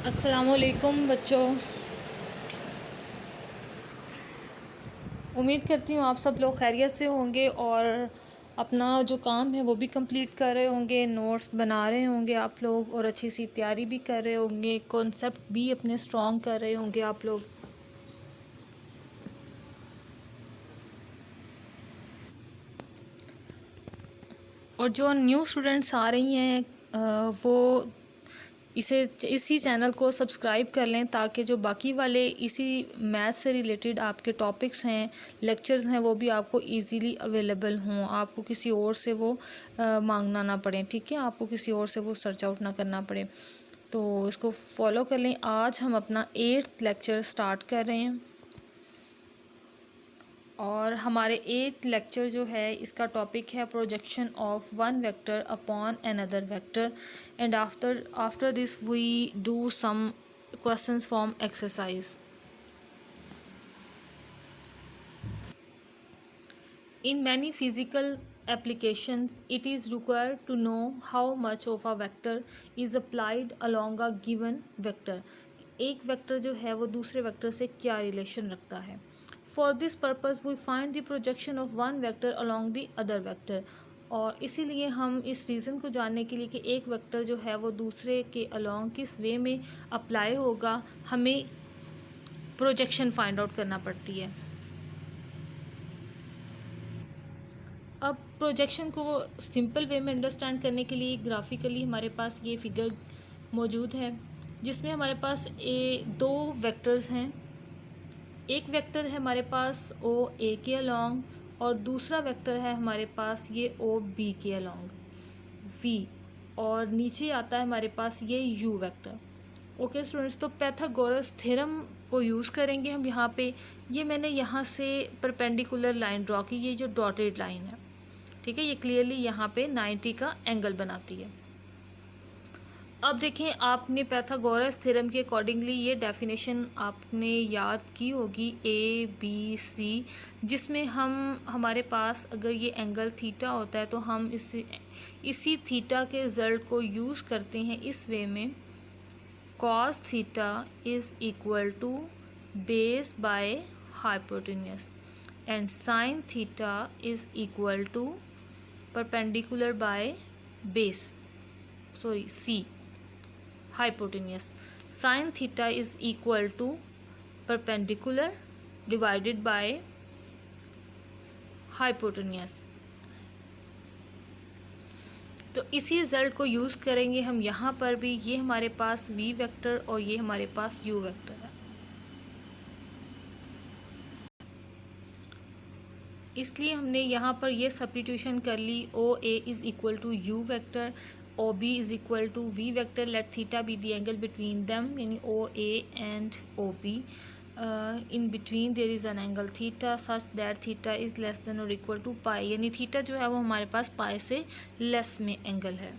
अस्सलामुअलैकुम बच्चों, उम्मीद करती हूँ आप सब लोग खैरियत से होंगे और अपना जो काम है वो भी कंप्लीट कर रहे होंगे, नोट्स बना रहे होंगे आप लोग और अच्छी सी तैयारी भी कर रहे होंगे, कॉन्सेप्ट भी अपने स्ट्रॉन्ग कर रहे होंगे आप लोग। और जो न्यू स्टूडेंट्स आ रही हैं वो इसी चैनल को सब्सक्राइब कर लें ताकि जो बाकी वाले इसी मैथ से रिलेटेड आपके टॉपिक्स हैं, लेक्चर्स हैं, वो भी आपको इजीली अवेलेबल हों, आपको किसी और से वो मांगना ना पड़े। ठीक है, आपको किसी और से वो सर्च आउट ना करना पड़े, तो इसको फॉलो कर लें। आज हम अपना 8th लेक्चर स्टार्ट कर रहे हैं और हमारे 8th लेक्चर जो है इसका टॉपिक है projection of one vector upon another vector and after this we do some questions from exercise. In many physical applications, it is required to know how much of a vector is applied along a given vector. एक vector जो है वो दूसरे vector से क्या relation रखता है। For this purpose, we find the projection of one vector along the other vector. और इसीलिए हम इस रीज़न को जानने के लिए कि एक वेक्टर जो है वो दूसरे के अलॉन्ग किस वे में अप्लाई होगा, हमें प्रोजेक्शन फाइंड आउट करना पड़ती है। अब प्रोजेक्शन को सिंपल वे में अंडरस्टैंड करने के लिए ग्राफिकली हमारे पास ये फिगर मौजूद है जिसमें हमारे पास दो वेक्टर्स हैं। एक वेक्टर है हमारे पास ओ ए के अलॉन्ग और दूसरा वेक्टर है हमारे पास ये ओ बी के अलॉन्ग वी, और नीचे आता है हमारे पास ये यू वेक्टर। ओके स्टूडेंट्स, तो पाइथागोरस थ्योरम को यूज़ करेंगे हम यहाँ पे। ये मैंने यहाँ से परपेंडिकुलर लाइन ड्रॉ की, ये जो डॉटेड लाइन है, ठीक है, ये क्लियरली यहाँ पे 90 का एंगल बनाती है। अब देखें, आपने पाइथागोरस थ्योरम के अकॉर्डिंगली ये डेफिनेशन आपने याद की होगी ए बी सी, जिसमें हमारे पास अगर ये एंगल थीटा होता है तो हम इसी थीटा के रिजल्ट को यूज़ करते हैं इस वे में, cos theta is equal to base by hypotenuse and sin theta is equal to perpendicular by C hypotenuse. sin theta is equal to perpendicular divided by hypotenuse. तो इसी result को use करेंगे हम यहाँ पर भी। ये हमारे पास v वेक्टर और ये हमारे पास u वेक्टर है, इसलिए हमने यहाँ पर ये सब्स्टिट्यूशन कर ली। O A is equal to u vector, O B is equal to v vector, let theta be the angle between them, यानी O A and O B. In between there is an angle theta such that theta is less than और equal to pi, यानी theta जो है वो हमारे पास पाई से less में angle है।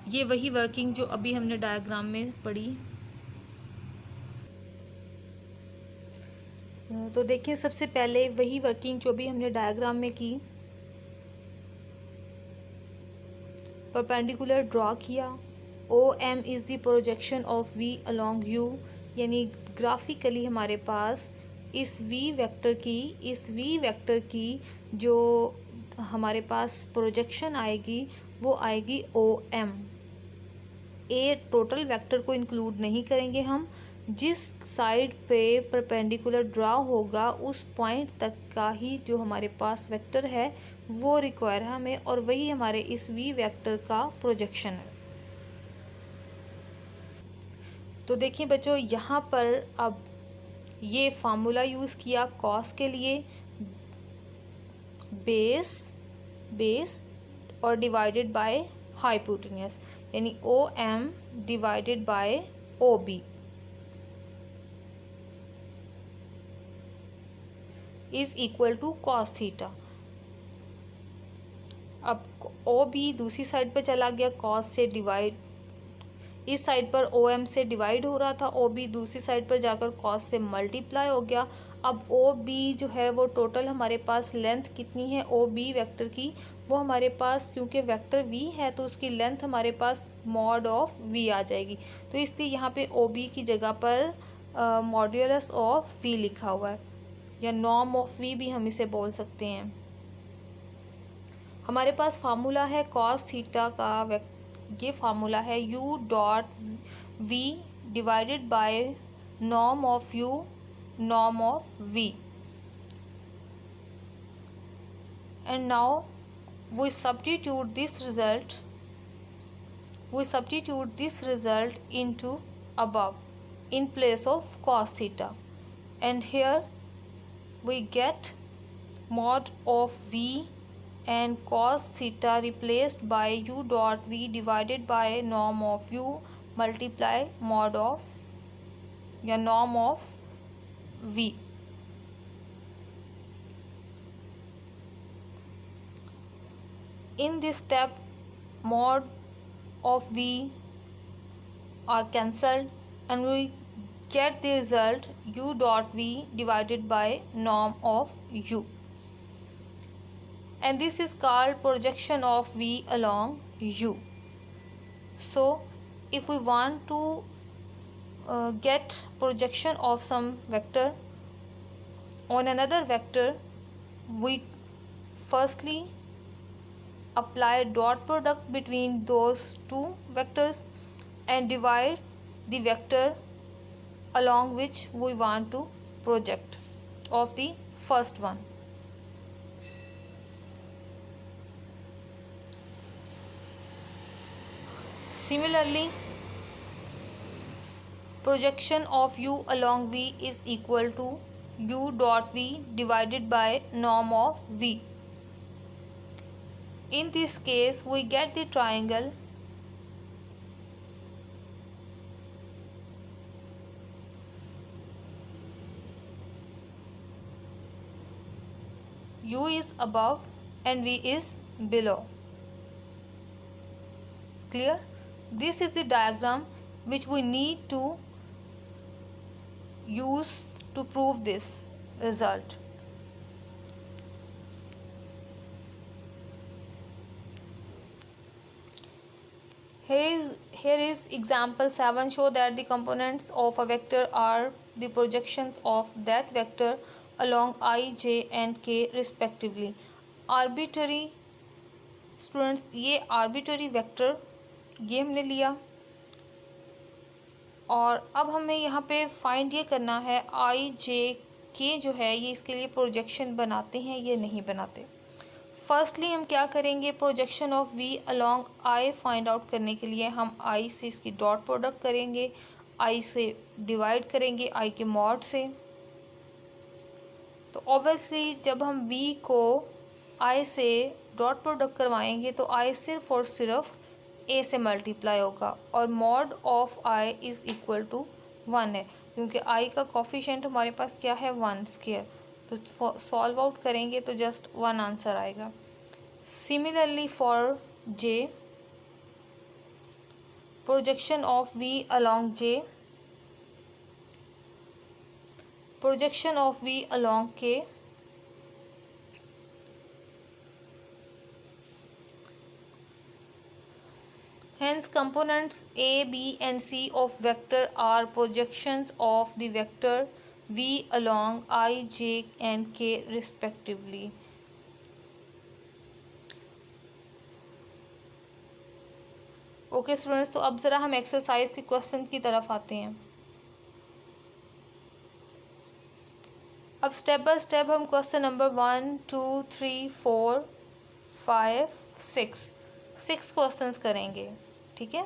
ये वही वर्किंग जो अभी हमने डायग्राम में पढ़ी। तो देखिए, सबसे पहले वही वर्किंग जो भी हमने डायग्राम में की, परपेंडिकुलर ड्रॉ किया। O M is the projection of V along U, यानी ग्राफिकली हमारे पास इस वी वेक्टर की जो हमारे पास प्रोजेक्शन आएगी वो आएगी ओ एम। ए टोटल वेक्टर को इंक्लूड नहीं करेंगे हम, जिस साइड पे परपेंडिकुलर ड्रॉ होगा उस पॉइंट तक का ही जो हमारे पास वेक्टर है वो रिक्वायर है हमें, और वही हमारे इस वी वेक्टर का प्रोजेक्शन है। तो देखिए बच्चों, यहाँ पर अब ये फार्मूला यूज़ किया कॉस के लिए, बेस और डिवाइडेड बाय हाइपोटेन्यूस, यानी O M divided by O B is equal to cos theta. अब ओ बी दूसरी साइड पर चला गया, कॉस से डिवाइड, इस साइड पर ओ एम से डिवाइड हो रहा था, ओ बी दूसरी साइड पर जाकर कॉस से मल्टीप्लाई हो गया। अब ओ बी जो है वो टोटल हमारे पास लेंथ कितनी है ओ बी वेक्टर की, वो हमारे पास क्योंकि वेक्टर वी है तो उसकी लेंथ हमारे पास मॉड ऑफ वी आ जाएगी। तो इसलिए यहाँ पे ओ बी की जगह पर मॉड्यूलस ऑफ वी लिखा हुआ है, या नॉर्म ऑफ वी भी हम इसे बोल सकते हैं। हमारे पास फार्मूला है कॉस थीटा का, ये फार्मूला है u dot V divided by norm of u norm of v, and now we substitute this result into above in place of cos theta, and here we get mod of v and cos theta replaced by u dot v divided by norm of u multiply mod of या norm of v। In this step mod of v are cancelled and we get the result u dot v divided by norm of u, and this is called projection of v along u. So if we want to get projection of some vector on another vector, we firstly apply dot product between those two vectors and divide the vector along which we want to project of the first one. Similarly, projection of u along v is equal to u dot v divided by norm of v. In this case, we get the triangle u is above and v is below. Clear? This is the diagram which we need to use to prove this result. Here is example 7. Show that the components of a vector are the projections of that vector along I, j and k respectively. Arbitrary students, ये arbitrary vector ये हमने लिया और अब हमें यहाँ पे find ये करना है आई जे के जो है ये इसके लिए प्रोजेक्शन बनाते हैं ये नहीं बनाते। फर्स्टली हम क्या करेंगे, projection of V along I find out करने के लिए हम आई से इसकी डॉट प्रोडक्ट करेंगे, आई से डिवाइड करेंगे आई के मॉड से। तो ऑब्वियसली जब हम वी को आई से डॉट प्रोडक्ट करवाएंगे तो आई सिर्फ और सिर्फ ए से मल्टीप्लाई होगा और mod of I is equal to 1 है, क्योंकि आई का कोफिशिएंट हमारे पास क्या है 1 स्क्वायर। तो सॉल्व आउट करेंगे तो जस्ट 1 आंसर आएगा। Similarly for J, projection of V along J, projection of V along K, hence components a, b and c of vector are projections of the vector v along I, j and k respectively. Okay students, तो अब ज़रा हम exercise के question की तरफ आते हैं। अब स्टेप बाय स्टेप हम क्वेश्चन नंबर 1, 2, 3, 4, 5, 6 क्वेश्चंस करेंगे, ठीक है,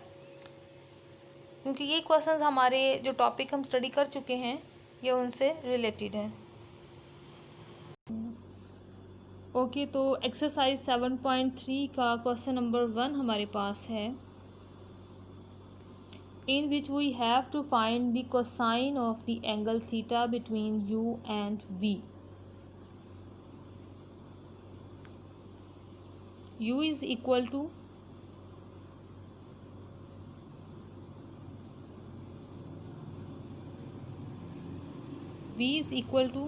क्योंकि ये क्वेश्चंस हमारे जो टॉपिक हम स्टडी कर चुके हैं ये उनसे रिलेटेड हैं। ओके, तो एक्सरसाइज 7.3 का क्वेश्चन नंबर 1 हमारे पास है, in which we have to find the cosine of the angle theta between u and v. u is equal to v is equal to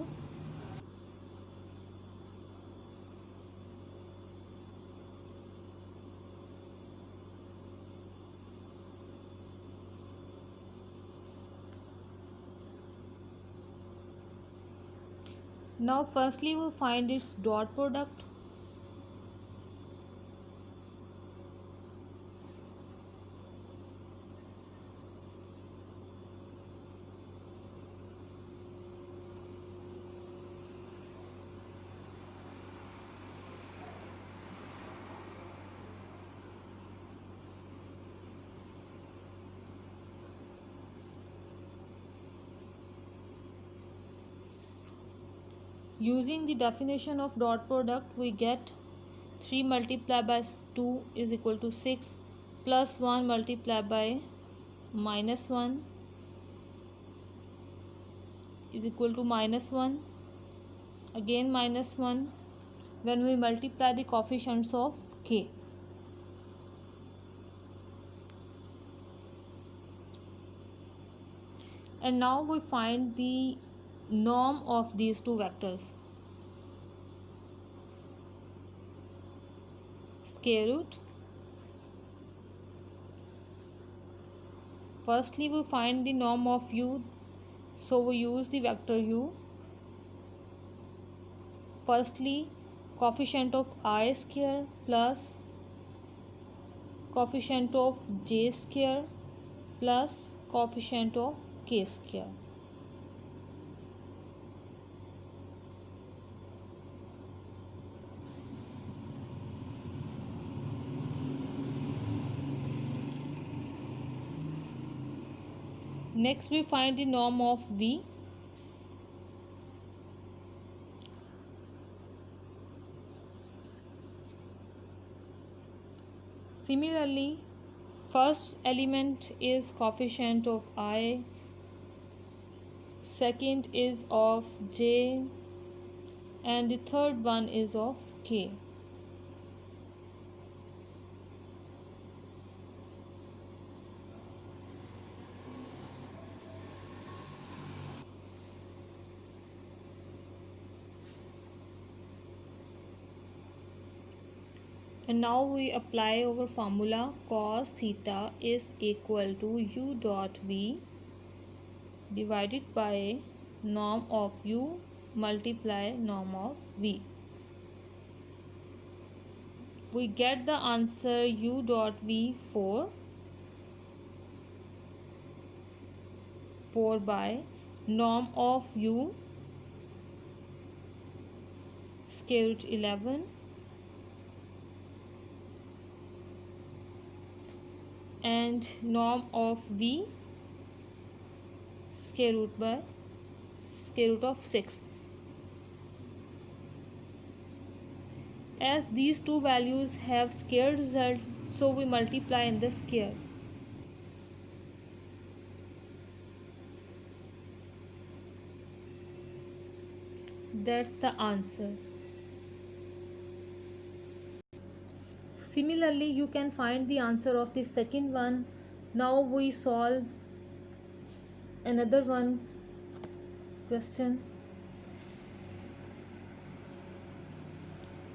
Now firstly we find its dot product. Using the definition of dot product, we get 3 multiplied by 2 is equal to 6, plus 1 multiplied by minus 1 is equal to minus 1, again minus 1, when we multiply the coefficients of k. And now we find the norm of these two vectors. Square root. Firstly we find the norm of u, so we use the vector u. Firstly, coefficient of I square plus coefficient of j square plus coefficient of k square. Next we find the norm of v. Similarly, first element is coefficient of I, second is of j, and the third one is of k. And now we apply our formula. Cos theta is equal to u dot v divided by norm of u multiply norm of v. We get the answer u dot v 4 by norm of u square root 11 and norm of v square root of 6. As these two values have square result, so we multiply in the square. That's the answer. Similarly, you can find the answer of the second one. Now we solve another one question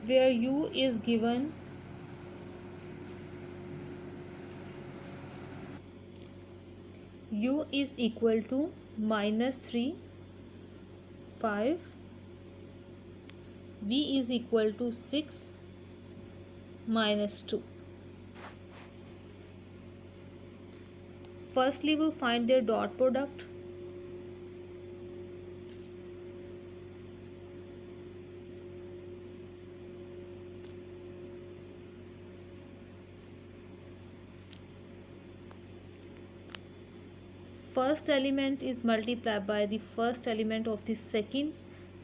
where u is given u is equal to -3, 5, v is equal to 6, -2. Firstly, we find their dot product. First element is multiplied by the first element of the second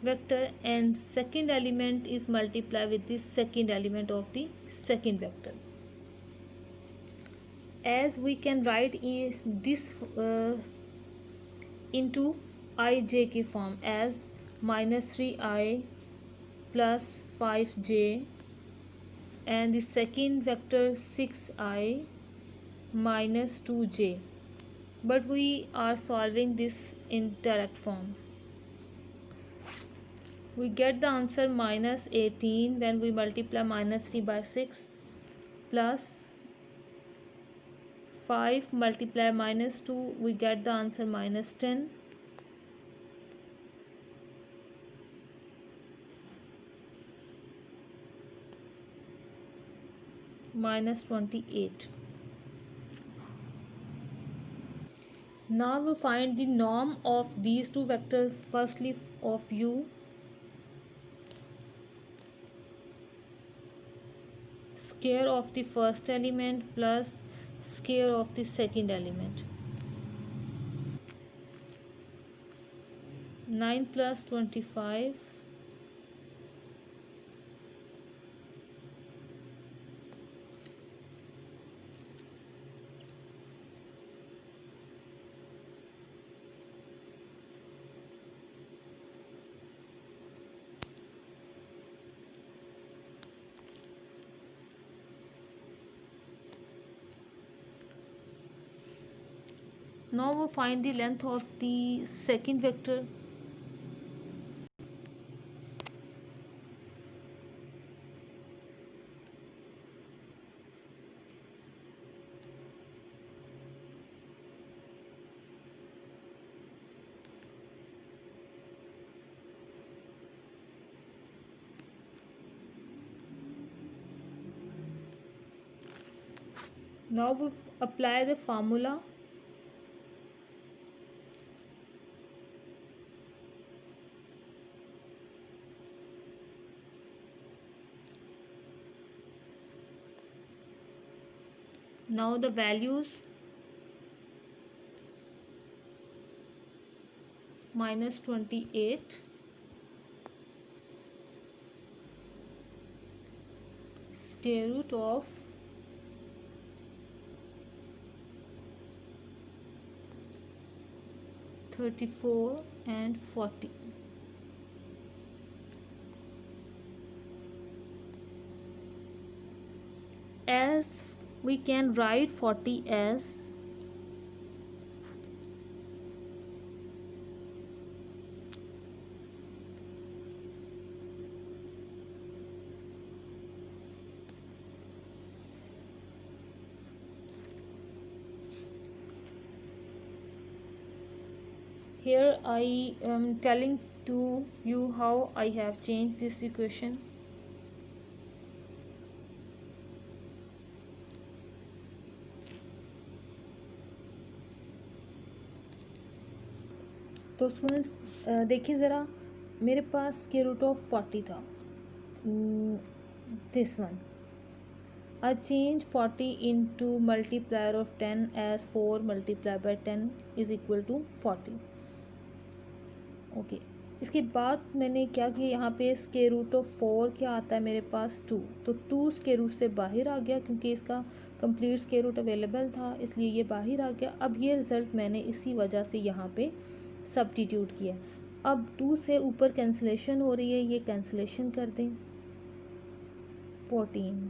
vector, and second element is multiplied with the second element of the second vector. As we can write this into ijk form as -3i plus 5j, and the second vector 6i minus 2j, but we are solving this in direct form. We get the answer -18 when we multiply -3 by 6 plus 5 multiply -2, we get the answer -10. -28. Now we find the norm of these two vectors. Firstly of u, square of the first element plus square of the second element. 9 plus 25 . Now we find the length of the second vector. Now we apply the formula. Now the values -28 square root of 34 and 40. As we can write 40 as here. I am telling to you how I have changed this equation. तो students देखिए ज़रा, मेरे पास square root of 40 था, this one. I change 40 into multiplier of 10 as 4 multiplied by 10 is equal to 40. Okay. इसके बाद मैंने क्या किया, यहाँ पे स्क्वायर रूट ऑफ 4 क्या आता है मेरे पास 2, तो 2 स्क्वायर रूट से बाहर आ गया क्योंकि इसका कंप्लीट स्क्वायर रूट अवेलेबल था, इसलिए ये बाहर आ गया. अब ये रिज़ल्ट मैंने इसी वजह से यहाँ पे सब्स्टिट्यूट किया. अब 2 से ऊपर कैंसिलेशन हो रही है, ये कैंसिलेशन कर दें. 14.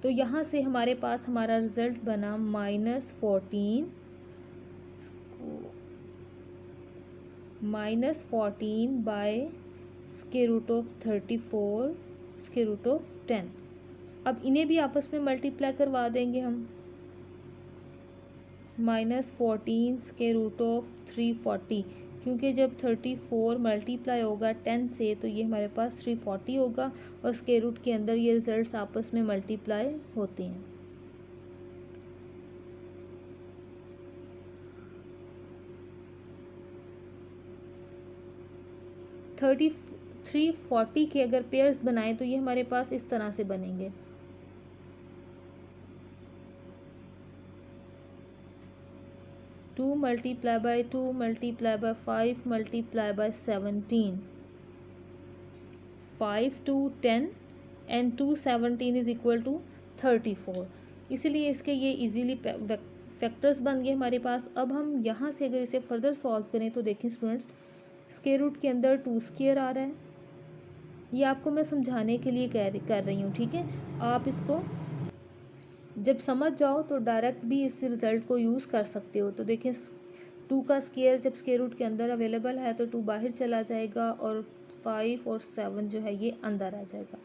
तो यहाँ से हमारे पास हमारा रिज़ल्ट बना -14 by square root of 34 square root of 10. अब इन्हें भी आपस में मल्टीप्लाई करवा देंगे हम. -14 स्क्वायर रूट ऑफ 340, क्योंकि जब 34 मल्टीप्लाई होगा 10 से तो ये हमारे पास 340 होगा और स्क्वायर रूट के अंदर ये रिजल्ट्स आपस में मल्टीप्लाई होते हैं. थर्टी 340 के अगर पेयर्स बनाएं तो ये हमारे पास इस तरह से बनेंगे. 2 multiply by 2 multiply by 5 multiply by 17. 5 to 10 and 2 17 is equal to 34. इसलिए इसके ये इजीली फैक्टर्स बन गए हमारे पास. अब हम यहाँ से अगर इसे फर्दर सॉल्व करें तो देखें स्टूडेंट्स, स्क्वायर रूट के अंदर 2 स्क्वायर आ रहा है. ये आपको मैं समझाने के लिए कर रही हूँ, ठीक है. आप इसको जब समझ जाओ तो डायरेक्ट भी इस रिज़ल्ट को यूज़ कर सकते हो. तो देखें 2 का स्क्वायर जब स्क्वायर रूट के अंदर अवेलेबल है तो 2 बाहर चला जाएगा और 5 और 7 जो है ये अंदर आ जाएगा.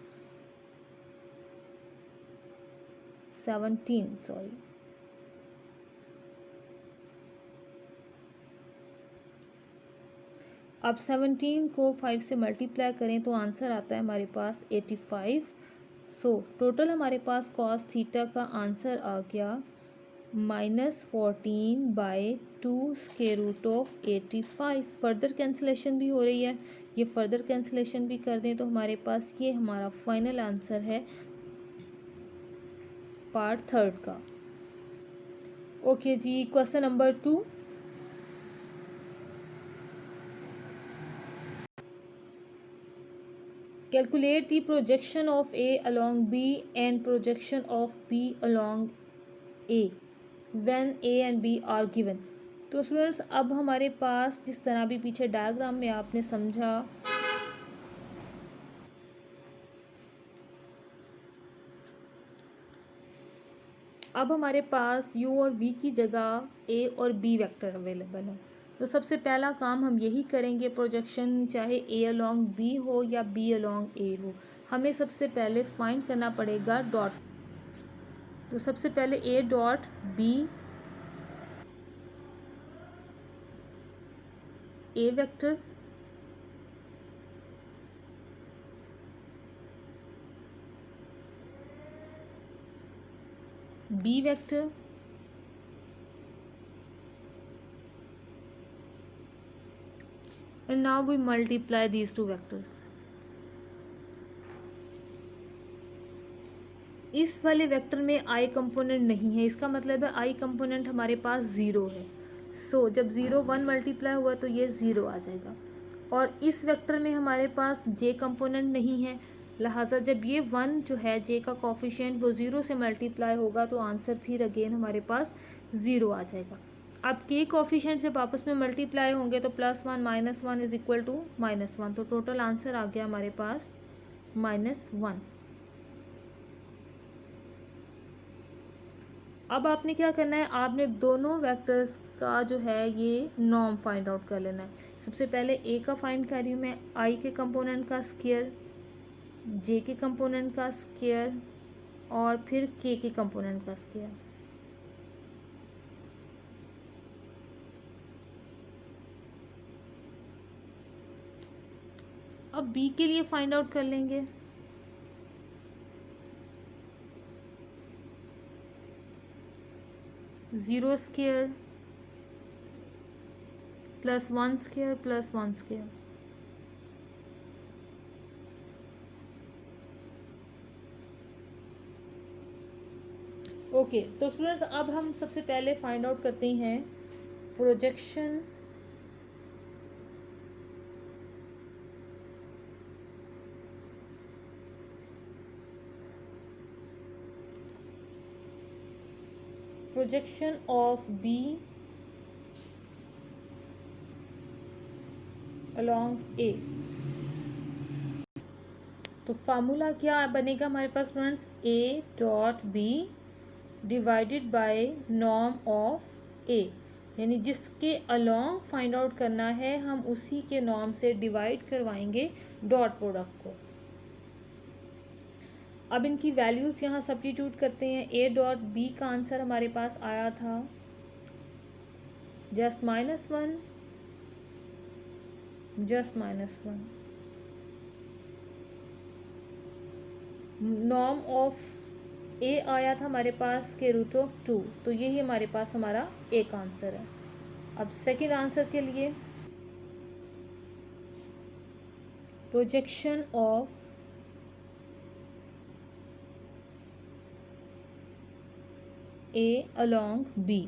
17 सॉरी. अब 17 को 5 से मल्टीप्लाई करें तो आंसर आता है हमारे पास 85 सो टोटल हमारे पास कॉस थीटा का आंसर आ गया -14/2√85। फर्दर कैंसिलेशन भी हो रही है, ये फर्दर कैंसिलेशन भी कर दें तो हमारे पास ये हमारा फाइनल आंसर है पार्ट थर्ड का। ओके जी, question number 2। Calculate the projection of A along B and projection of B along A when A and B are given। तो स्टूडेंट्स अब हमारे पास जिस तरह भी पीछे डायग्राम में आपने समझा, अब हमारे पास U और V की जगह A और B वेक्टर अवेलेबल है। तो सबसे पहला काम हम यही करेंगे, प्रोजेक्शन चाहे A along B हो या B along A हो, हमें सबसे पहले फाइंड करना पड़ेगा डॉट। तो सबसे पहले A dot B A vector B vector and now we multiply these two vectors। इस वाले वेक्टर में आई कंपोनेंट नहीं है, इसका मतलब है आई कंपोनेंट हमारे पास ज़ीरो है। सो जब 0 1 मल्टीप्लाई हुआ तो ये 0 आ जाएगा। और इस वेक्टर में हमारे पास जे कंपोनेंट नहीं है, लिहाजा जब ये 1 जो है जे का कॉफिशिएंट वो 0 से मल्टीप्लाई होगा तो आंसर फिर अगेन हमारे पास 0 आ जाएगा। अब के कॉफिशिएंट जब आपस में मल्टीप्लाई होंगे तो +1 -1 इज इक्वल टू -1, तो टोटल आंसर आ गया हमारे पास -1। अब आपने क्या करना है, आपने दोनों वेक्टर्स का जो है ये नॉर्म फाइंड आउट कर लेना है। सबसे पहले ए का फाइंड कर रही हूँ मैं, आई के कंपोनेंट का स्क्वायर, जे के कंपोनेंट का स्क्वायर और फिर के कंपोनेंट का स्क्वायर। अब बी के लिए फाइंड आउट कर लेंगे। Zero square +1 square +1 square. Okay, तो स्टूडेंट्स अब हम सबसे पहले फाइंड आउट करते हैं projection of b along a. तो फार्मूला क्या बनेगा हमारे पास students, a dot b divided by norm of a, यानी जिसके अलॉन्ग फाइंड आउट करना है हम उसी के नॉर्म से डिवाइड करवाएंगे डॉट प्रोडक्ट को। अब इनकी वैल्यूज यहाँ सब्स्टिट्यूट करते हैं। ए डॉट बी का आंसर हमारे पास आया था जस्ट -1 जस्ट -1। नॉर्म ऑफ ए आया था हमारे पास √2, तो यही हमारे पास हमारा एक आंसर है। अब सेकंड आंसर के लिए projection of A along B,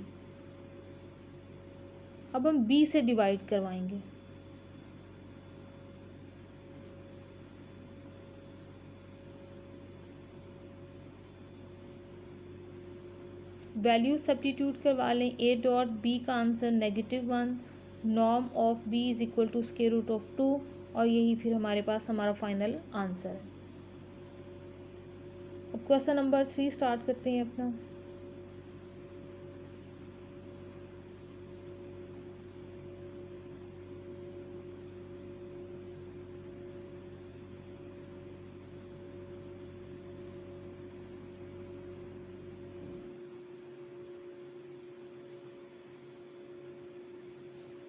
अब हम बी से डिवाइड करवाएंगे। वैल्यू सब्स्टिट्यूट करवा लें। ए डॉट बी का answer -1, norm of B is equal to √2 और यही फिर हमारे पास हमारा फाइनल आंसर है। अब क्वेश्चन नंबर 3 स्टार्ट करते हैं अपना।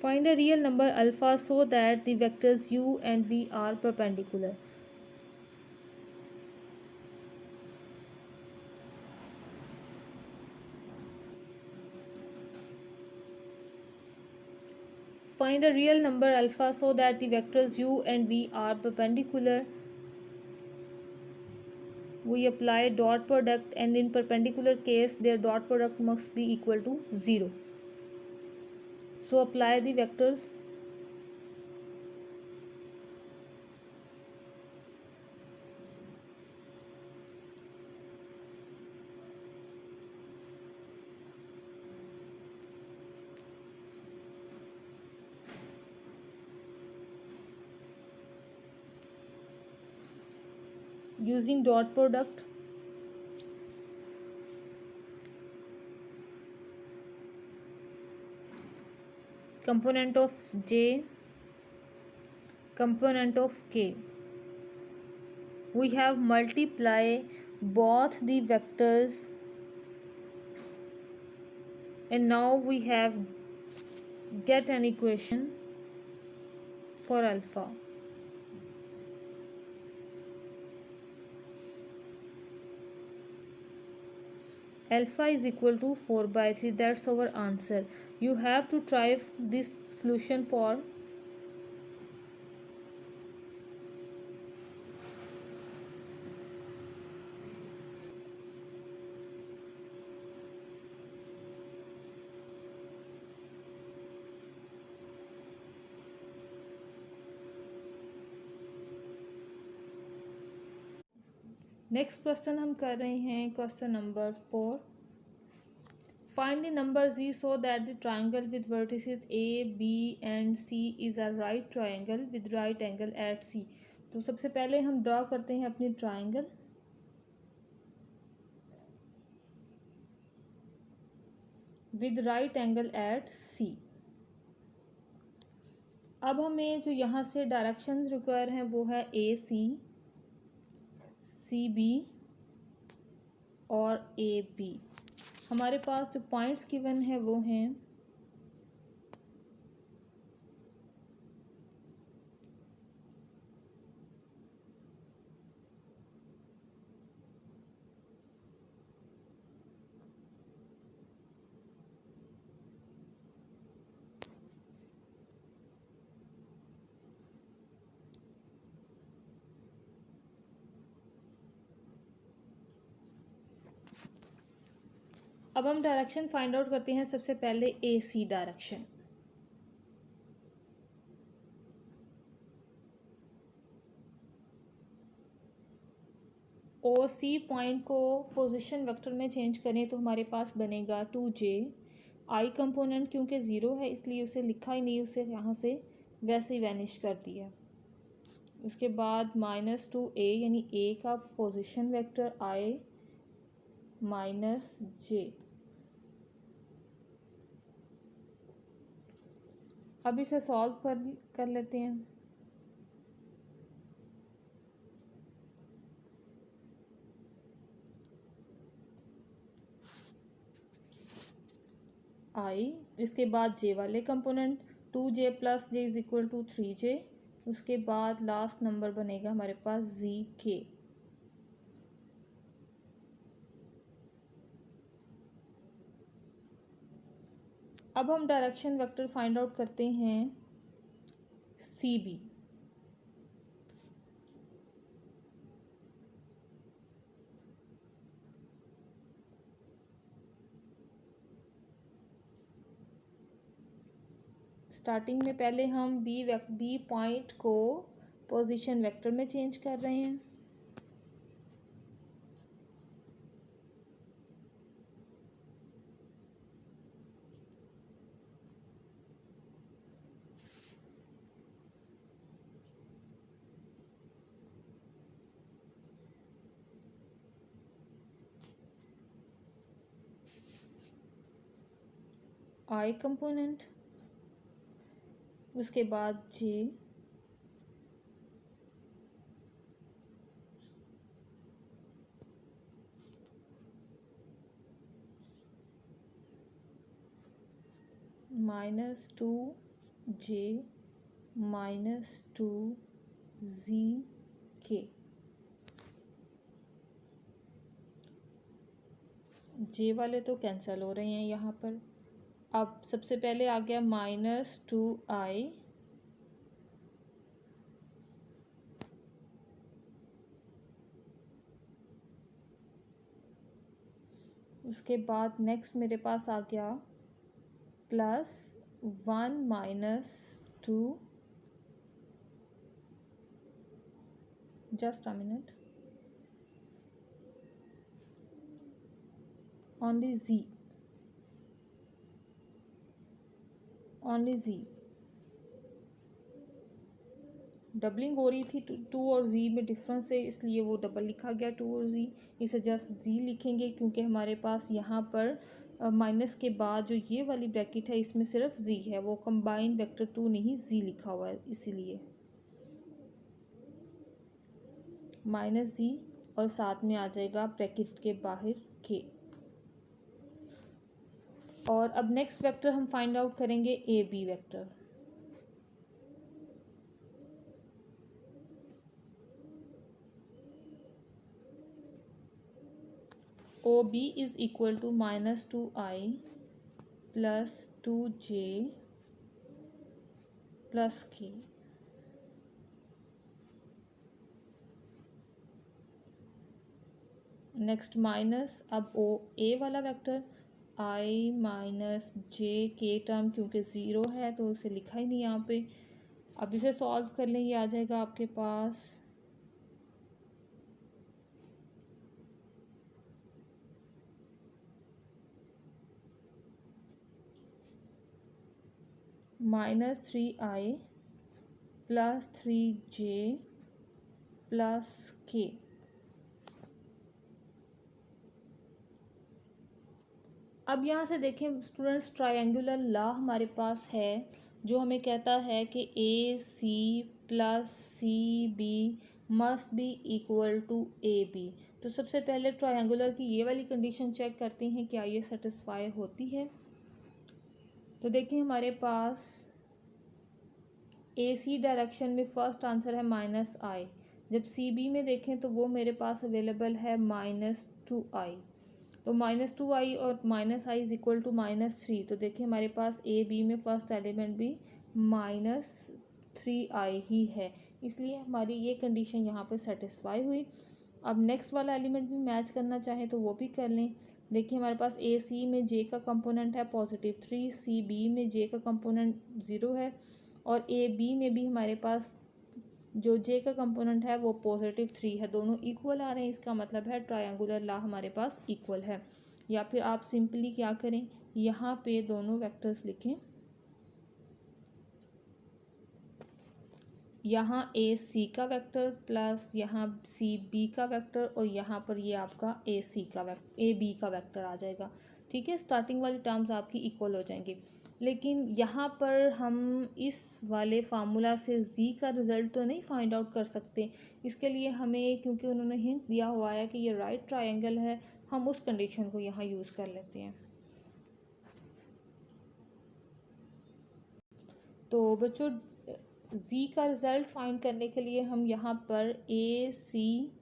Find a real number alpha so that the vectors u and v are perpendicular। Find a real number alpha so that the vectors u and v are perpendicular. We apply dot product, and in perpendicular case their dot product must be equal to 0. So apply the vectors. Using dot product, component of j, component of k, we have multiply both the vectors, and now we have get an equation for alpha. Alpha is equal to 4/3. That's our answer. You have to try this solution for next question हम कर रहे हैं question number 4. Find the number z so that the triangle with vertices a, b and c is a right triangle with right angle at c. तो सबसे पहले हम draw करते हैं अपनी triangle. with right angle at c. अब हमें जो यहाँ से डायरेक्शन रिक्वायर हैं वो है ए सी, सी बी और ए बी. हमारे पास जो पॉइंट्स गिवन है वो हैं अब हम डायरेक्शन फाइंड आउट करते हैं. सबसे पहले ए सी डायरेक्शन. ओ सी पॉइंट को पोजीशन वेक्टर में चेंज करें तो हमारे पास बनेगा 2j. आई कंपोनेंट क्योंकि ज़ीरो है इसलिए उसे लिखा ही नहीं, उसे यहाँ से वैसे ही वैनिश कर दिया. उसके बाद -2a यानी a का पोजीशन वेक्टर i -j. अब इसे सॉल्व कर लेते हैं. आई, इसके बाद j वाले कंपोनेंट 2j + j = 3j. उसके बाद लास्ट नंबर बनेगा हमारे पास zk. अब हम डायरेक्शन वेक्टर फाइंड आउट करते हैं सी बी. स्टार्टिंग में पहले हम बी पॉइंट को पोजीशन वेक्टर में चेंज कर रहे हैं. आई कंपोनेंट, उसके बाद जे, -2j -2zk. जे वाले तो कैंसिल हो रहे हैं यहाँ पर. अब सबसे पहले आ गया -2i, उसके बाद नेक्स्ट मेरे पास आ गया +1 - 2, just a minute, only z, doubling हो रही थी, टू और z में डिफरेंस है इसलिए वो डबल लिखा गया, टू और z। इसे जस्ट z लिखेंगे क्योंकि हमारे पास यहाँ पर माइनस के बाद जो ये वाली ब्रैकेट है इसमें सिर्फ z है, वो कंबाइन वेक्टर 2 नहीं z लिखा हुआ है, इसीलिए -z और साथ में आ जाएगा ब्रैकेट के बाहर k। और अब नेक्स्ट वेक्टर हम फाइंड आउट करेंगे A B vector. O B is equal to -2i + 2j + k। Next minus, अब ओ ए वाला vector i - j k term क्योंकि ज़ीरो है तो उसे लिखा ही नहीं यहाँ पे। अब इसे सॉल्व कर लें, ये आ जाएगा आपके पास -3i + 3j + k। अब यहाँ से देखें स्टूडेंट्स, ट्रायंगुलर लॉ हमारे पास है जो हमें कहता है कि A C + C B must be equal to A B. तो सबसे पहले ट्रायंगुलर की ये वाली कंडीशन चेक करते हैं क्या ये सेटिस्फाई होती है। तो देखिए हमारे पास ए सी डायरेक्शन में फर्स्ट आंसर है -i, जब सी बी में देखें तो वो मेरे पास अवेलेबल है -2i। तो -2i और -i इज इक्वल टू -3। तो देखिए हमारे पास ए बी में फर्स्ट एलिमेंट भी -3i ही है, इसलिए हमारी ये कंडीशन यहाँ पर सेटिस्फाई हुई। अब नेक्स्ट वाला एलिमेंट भी मैच करना चाहें तो वो भी कर लें। देखिए हमारे पास ए सी में जे का कंपोनेंट है +3, सी बी में जे का कंपोनेंट 0 है और ए बी में भी हमारे पास जो जे का कंपोनेंट है वो +3 है। दोनों इक्वल आ रहे हैं, इसका मतलब है ट्रायंगुलर लॉ हमारे पास इक्वल है। या फिर आप सिंपली क्या करें, यहाँ पे दोनों वेक्टर्स लिखें, यहाँ ए सी का वेक्टर प्लस यहाँ सी बी का वेक्टर और यहाँ पर ये आपका ए सी का ए बी का वेक्टर आ जाएगा। ठीक है, स्टार्टिंग वाली टर्म्स आपकी इक्वल हो जाएंगी। लेकिन यहाँ पर हम इस वाले फार्मूला से z का रिज़ल्ट तो नहीं फाइंड आउट कर सकते, इसके लिए हमें, क्योंकि उन्होंने हिंट दिया हुआ है कि ये राइट ट्रायंगल है, हम उस कंडीशन को यहाँ यूज़ कर लेते हैं। तो बच्चों z का रिज़ल्ट फाइंड करने के लिए हम यहाँ पर a c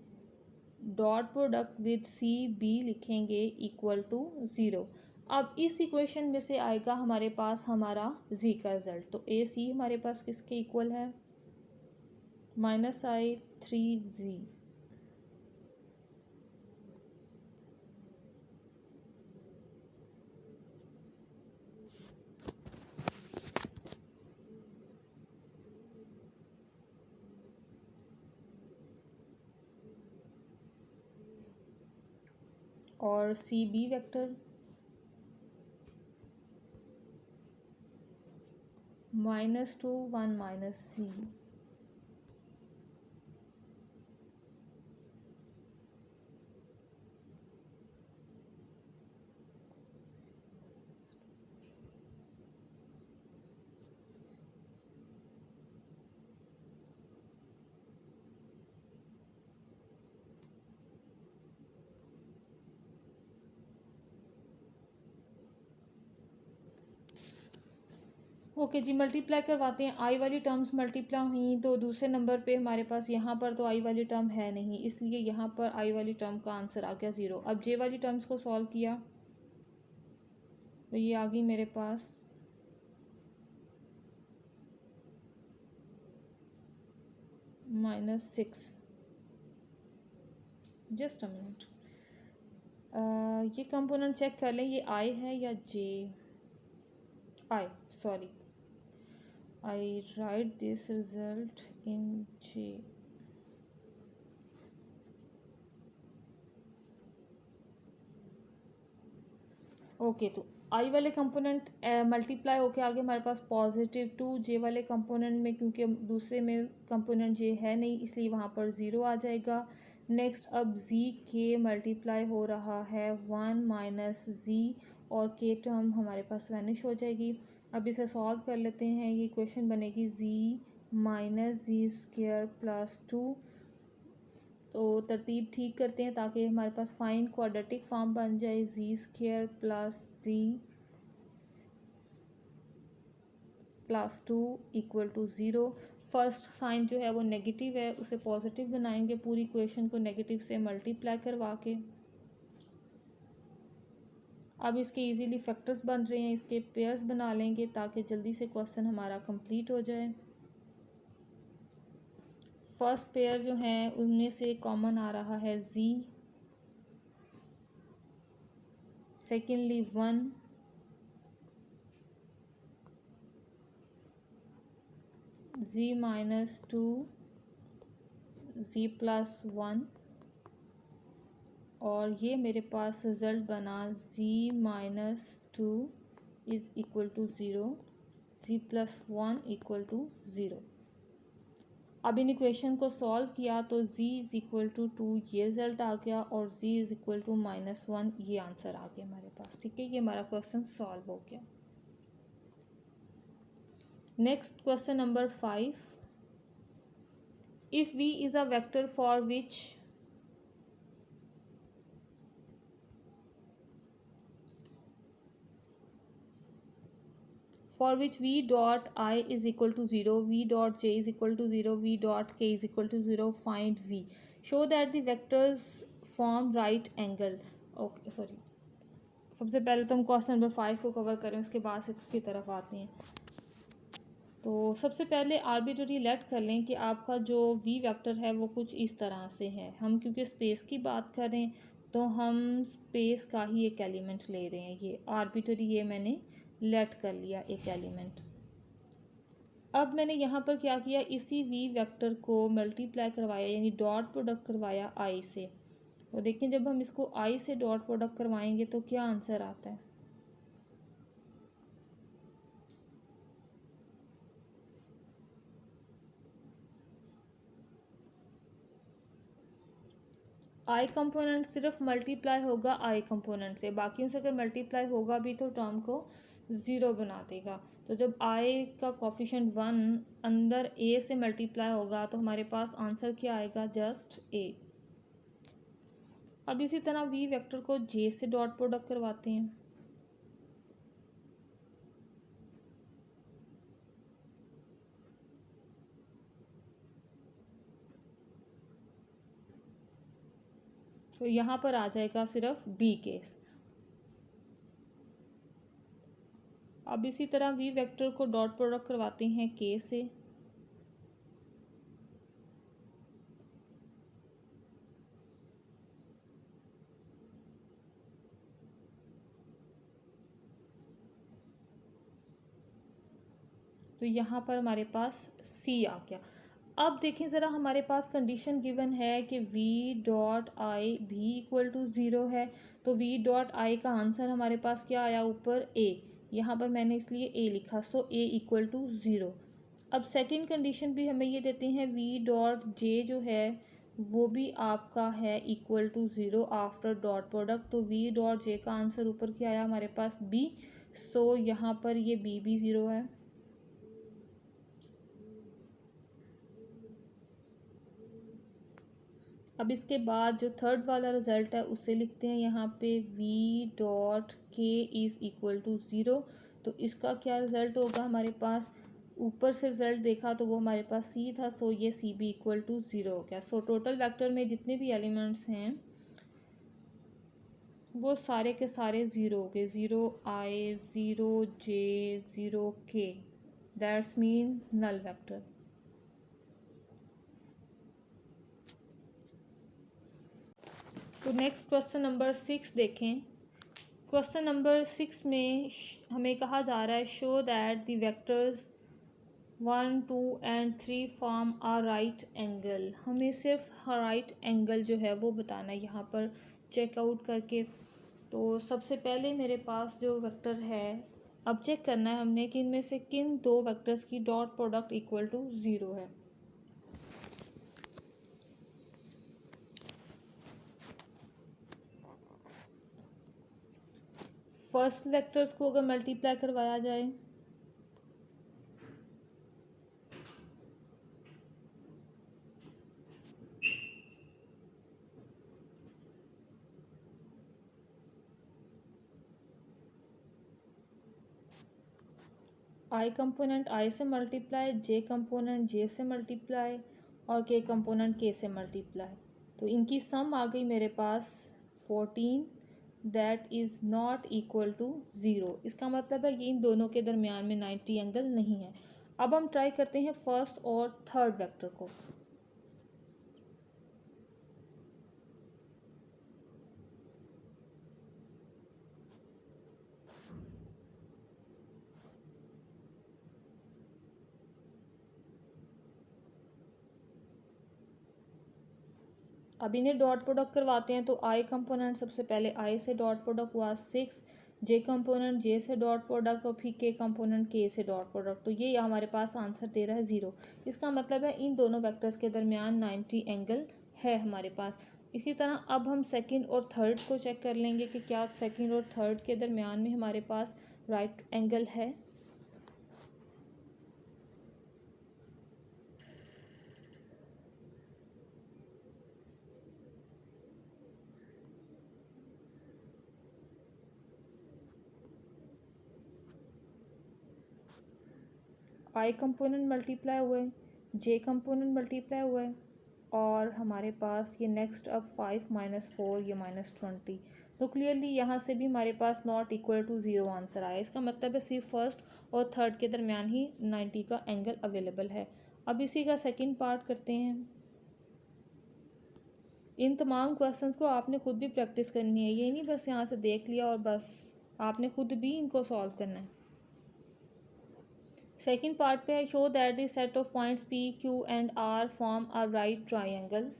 dot product with c b लिखेंगे इक्वल टू 0। अब इस इक्वेशन में से आएगा हमारे पास हमारा z का रिजल्ट। तो ए सी हमारे पास किसके इक्वल है, -i3z। और c b vector -2 1 - c। Okay जी, मल्टीप्लाई करवाते हैं। आई वाली टर्म्स मल्टीप्लाई हुई तो दूसरे नंबर पे हमारे पास यहाँ पर तो आई वाली टर्म है नहीं, इसलिए यहाँ पर आई वाली टर्म का आंसर आ गया 0। अब जे वाली टर्म्स को सॉल्व किया तो ये आ गई मेरे पास -6। जस्ट अ मिनट, ये कंपोनेंट चेक कर लें, ये आई है या J. I, sorry, I write this result in J. Okay, तो आई वाले कंपोनेंट मल्टीप्लाई होके आगे हमारे पास +2, जे वाले कंपोनेंट में क्योंकि दूसरे में कंपोनेंट जे है नहीं इसलिए वहाँ पर ज़ीरो आ जाएगा। नेक्स्ट अब जी के मल्टीप्लाई हो रहा है 1 माइनस जी, और के टर्म हमारे पास वैनिश हो जाएगी। अब इसे सॉल्व कर लेते हैं। ये क्वेश्चन बनेगी जी माइनस जी स्क्वायर प्लस 2। तो तरतीब ठीक करते हैं ताकि हमारे पास फाइन क्वाड्रेटिक फॉर्म बन जाए, g square plus g plus 2 equal to zero. First sign जो है वो नेगेटिव है, उसे पॉजिटिव बनाएंगे पूरी इक्वेशन को नेगेटिव से मल्टीप्लाई करवा के। अब इसके इजीली फैक्टर्स बन रहे हैं, इसके पेयर्स बना लेंगे ताकि जल्दी से क्वेश्चन हमारा कंप्लीट हो जाए। फर्स्ट पेयर जो है उनमें से कॉमन आ रहा है जी, secondly 1, Z minus 2, Z plus 1, और ये मेरे पास रिज़ल्ट बना z-2 is equal to zero, z+1 equal to zero. अब इन इक्वेशन को सॉल्व किया तो z इज़ इक्वल टू 2 ये रिज़ल्ट आ गया, और z इज़ इक्वल टू -1 ये आंसर आ गया हमारे पास। ठीक है, ये हमारा क्वेश्चन सॉल्व हो गया। Next question number 5, if v is a vector for which for which v dot I is equal to 0, v dot j is equal to 0, v dot k is equal to 0, find v. Show that the vectors form right angle. Okay, sorry, सबसे पहले तो हम question number 5 को cover करें, उसके बाद 6 की तरफ आते हैं। तो सबसे पहले आर्बिट्ररी लेट कर लें कि आपका जो v वेक्टर है वो कुछ इस तरह से है। हम क्योंकि स्पेस की बात करें तो हम स्पेस का ही एक एलिमेंट ले रहे हैं। ये आर्बिट्ररी ये मैंने लेट कर लिया एक एलिमेंट। अब मैंने यहाँ पर क्या किया, इसी v वेक्टर को मल्टीप्लाई करवाया यानी डॉट प्रोडक्ट करवाया i से। तो देखें जब हम इसको i से डॉट प्रोडक्ट करवाएंगे तो क्या आंसर आता है। आई कंपोनेंट सिर्फ मल्टीप्लाई होगा आई कंपोनेंट से, बाकियों से अगर मल्टीप्लाई होगा भी तो टर्म को ज़ीरो बना देगा। तो जब आई का कोफिशिएंट 1 अंदर ए से मल्टीप्लाई होगा तो हमारे पास आंसर क्या आएगा, जस्ट ए। अब इसी तरह वी वेक्टर को जे से डॉट प्रोडक्ट करवाते हैं। तो यहाँ पर आ जाएगा सिर्फ बी केस। अब इसी तरह वी वेक्टर को डॉट प्रोडक्ट करवाते हैं के से। तो यहाँ पर हमारे पास सी आ गया। अब देखें ज़रा, हमारे पास कंडीशन गिवन है कि v डॉट आई भी इक्वल टू ज़ीरो है। तो v डॉट आई का आंसर हमारे पास क्या आया, ऊपर a। यहाँ पर मैंने इसलिए a लिखा, सो a इक्वल टू ज़ीरो। अब सेकंड कंडीशन भी हमें ये देते हैं, v डॉट जे जो है वो भी आपका है equal to zero after dot product. तो v डॉट जे का आंसर ऊपर क्या आया हमारे पास, b। सो यहाँ पर ये b भी ज़ीरो है। अब इसके बाद जो थर्ड वाला रिज़ल्ट है उसे लिखते हैं यहाँ पे, v डॉट के इज़ इक्वल टू ज़ीरो। तो इसका क्या रिज़ल्ट होगा हमारे पास, ऊपर से रिज़ल्ट देखा तो वो हमारे पास c था, सो ये c भी इक्वल टू ज़ीरो हो गया। सो टोटल वेक्टर में जितने भी एलिमेंट्स हैं वो सारे के सारे ज़ीरो हो गए, zero I, zero J, zero के, दैट्स मीन नल वेक्टर। तो नेक्स्ट क्वेश्चन नंबर 6 देखें। क्वेश्चन नंबर 6 में हमें कहा जा रहा है show that the vectors 1, 2 and 3 form a right angle. हमें सिर्फ राइट एंगल जो है वो बताना है यहाँ पर चेकआउट करके। तो सबसे पहले मेरे पास जो वेक्टर है, अब चेक करना है हमने कि इनमें से किन दो वेक्टर्स की dot product equal to zero है। फर्स्ट वेक्टर्स को अगर मल्टीप्लाई करवाया जाए, आई कंपोनेंट आई से मल्टीप्लाई, जे कंपोनेंट जे से मल्टीप्लाई और के कंपोनेंट के से मल्टीप्लाई, तो इनकी सम आ गई मेरे पास 14, that is not equal to zero. इसका मतलब है ये इन दोनों के दरमियान में 90 एंगल नहीं है। अब हम ट्राई करते हैं फर्स्ट और थर्ड वेक्टर को। अब इन्हें डॉट प्रोडक्ट करवाते हैं, तो आई कंपोनेंट सबसे पहले आई से डॉट प्रोडक्ट हुआ 6, जे कंपोनेंट जे से डॉट प्रोडक्ट और फिर के कंपोनेंट के से डॉट प्रोडक्ट, तो ये हमारे पास आंसर दे रहा है 0। इसका मतलब है इन दोनों वेक्टर्स के दरमियान 90 एंगल है हमारे पास। इसी तरह अब हम सेकंड और थर्ड को चेक कर लेंगे कि क्या सेकंड और थर्ड के दरमियान में हमारे पास राइट एंगल है। आई कंपोनेंट मल्टीप्लाई हुए, जे कंपोनेंट मल्टीप्लाई हुए और हमारे पास ये नेक्स्ट अब 5 - 4 ये -20, तो क्लियरली यहाँ से भी हमारे पास not equal to zero answer आया। इसका मतलब है सिर्फ फर्स्ट और थर्ड के दरमियान ही 90 का एंगल अवेलेबल है। अब इसी का सेकंड पार्ट करते हैं। इन तमाम क्वेश्चंस को आपने खुद भी प्रैक्टिस करनी है, ये नहीं बस यहाँ से देख लिया और बस, आपने खुद भी इनको सॉल्व करना है। सेकेंड पार्ट पे है show that the set of points P Q and R form a right triangle.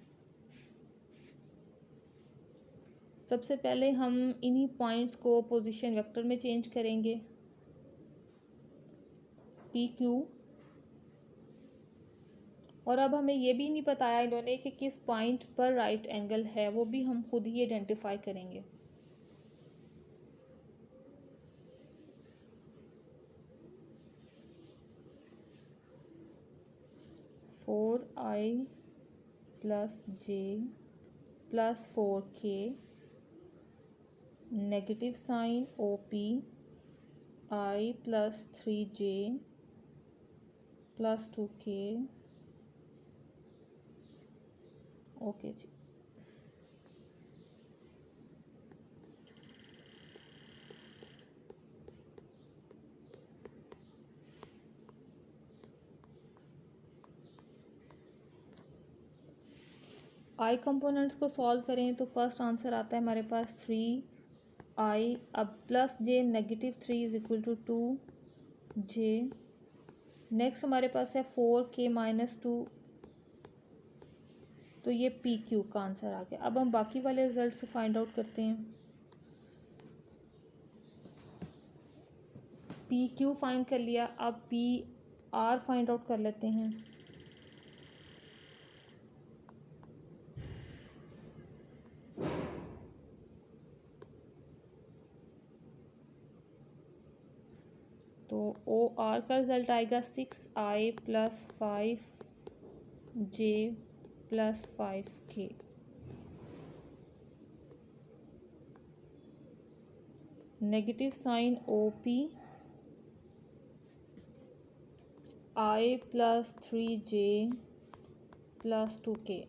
सबसे पहले हम इन्हीं पॉइंट्स को पोजीशन वेक्टर में चेंज करेंगे, पी क्यू। और अब हमें ये भी नहीं बताया इन्होंने कि किस पॉइंट पर राइट एंगल है, वो भी हम खुद ही आइडेंटिफाई करेंगे। Four I plus J plus 4k negative sign O P I plus 3j plus 2k। Okay जी। आई कंपोनेंट्स को सॉल्व करें तो फर्स्ट आंसर आता है हमारे पास 3i, अब plus J negative 3 is equal to 2j। Next हमारे पास है 4k -2, तो ये पी क्यू का आंसर आ गया। अब हम बाकी वाले रिजल्ट से फाइंड आउट करते हैं। पी क्यू फाइंड कर लिया, अब पी आर फाइंड आउट कर लेते हैं। तो ओ आर का रिज़ल्ट आएगा 6i plus 5j plus 5k। Negative sign O P I plus 3j plus 2k।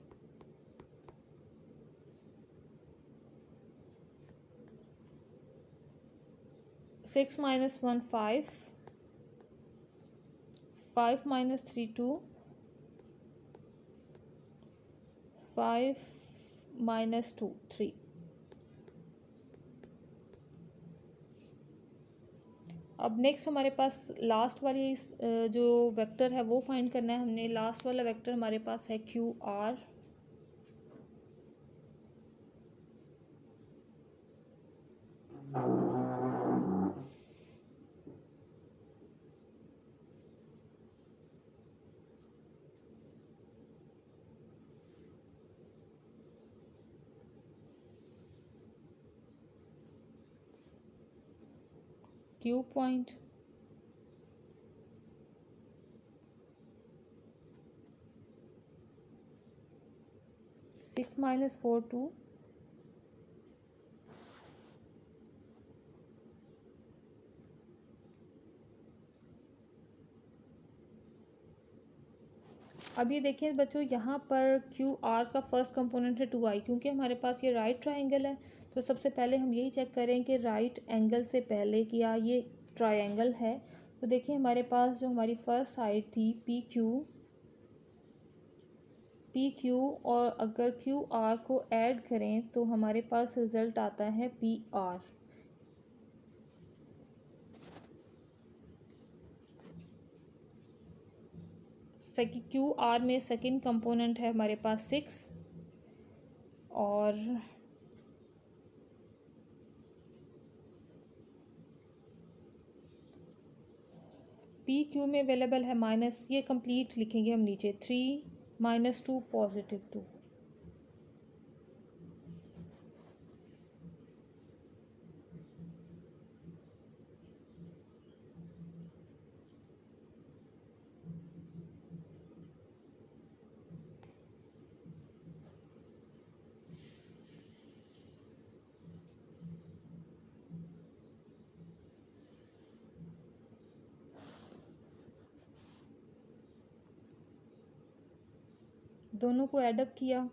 6 minus 1 5, 5 minus 3 2, 5 minus 2 3। अब नेक्स्ट हमारे पास लास्ट वाली जो वेक्टर है वो फाइंड करना है हमने। लास्ट वाला वेक्टर हमारे पास है Q R. Q point, six minus 4 2, अब ये देखिए बच्चों, यहाँ पर क्यू आर का फर्स्ट कंपोनेंट है 2i, क्योंकि हमारे पास ये राइट ट्राइंगल है। तो सबसे पहले हम यही चेक करें कि राइट एंगल से पहले क्या ये ट्राइंगल है। तो देखिए हमारे पास जो हमारी फर्स्ट साइड थी पी क्यू, और अगर क्यू आर को ऐड करें तो हमारे पास रिज़ल्ट आता है पी आर। क्यू आर में सेकंड कंपोनेंट है हमारे पास 6, और पी क्यू में अवेलेबल है माइनस, ये कंप्लीट लिखेंगे हम नीचे, 3 माइनस 2 पॉजिटिव 2। दोनों को एडअप किया,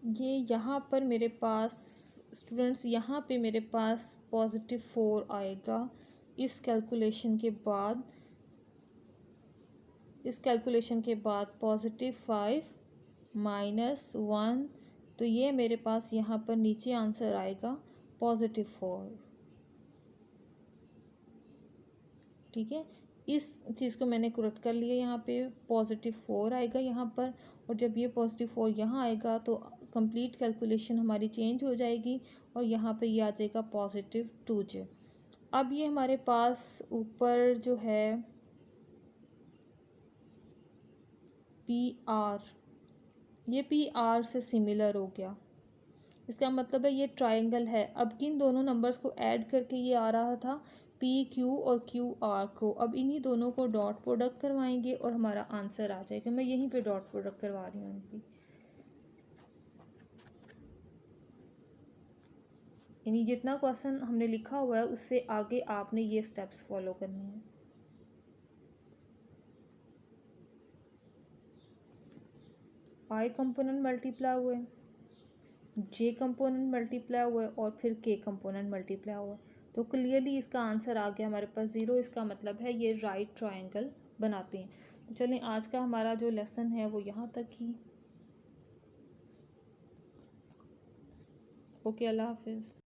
ये यहाँ पर मेरे पास स्टूडेंट्स, यहाँ पे मेरे पास पॉजिटिव 4 आएगा इस कैलकुलेशन के बाद। पॉजिटिव 5 माइनस 1, तो ये मेरे पास यहाँ पर नीचे आंसर आएगा पॉजिटिव 4। ठीक है, इस चीज़ को मैंने करेक्ट कर लिया। यहाँ पे पॉजिटिव 4 आएगा यहाँ पर, और जब ये पॉजिटिव 4 यहाँ आएगा तो कंप्लीट कैलकुलेशन हमारी चेंज हो जाएगी, और यहाँ पे ये आ जाएगा पॉजिटिव 2j। अब ये हमारे पास ऊपर जो है पी आर, ये पी आर से सिमिलर हो गया। इसका मतलब है ये ट्रायंगल है। अब किन दोनों नंबर्स को ऐड करके ये आ रहा था पी क्यू और क्यू आर को, अब इन्हीं दोनों को डॉट प्रोडक्ट करवाएंगे और हमारा आंसर आ जाएगा। मैं यहीं पे डॉट प्रोडक्ट करवा रही हूँ इनकी, यानी जितना क्वेश्चन हमने लिखा हुआ है उससे आगे आपने ये स्टेप्स फॉलो करने हैं। आई कंपोनेंट मल्टीप्लाई हुए, जे कंपोनेंट मल्टीप्लाई हुआ है, और फिर के कंपोनेंट मल्टीप्लाई हुआ है। तो क्लियरली इसका आंसर आ गया हमारे पास 0। इसका मतलब है ये राइट ट्रायंगल बनाते हैं। तो चलें, आज का हमारा जो लेसन है वो यहाँ तक ही। ओके, अल्लाह हाफिज़।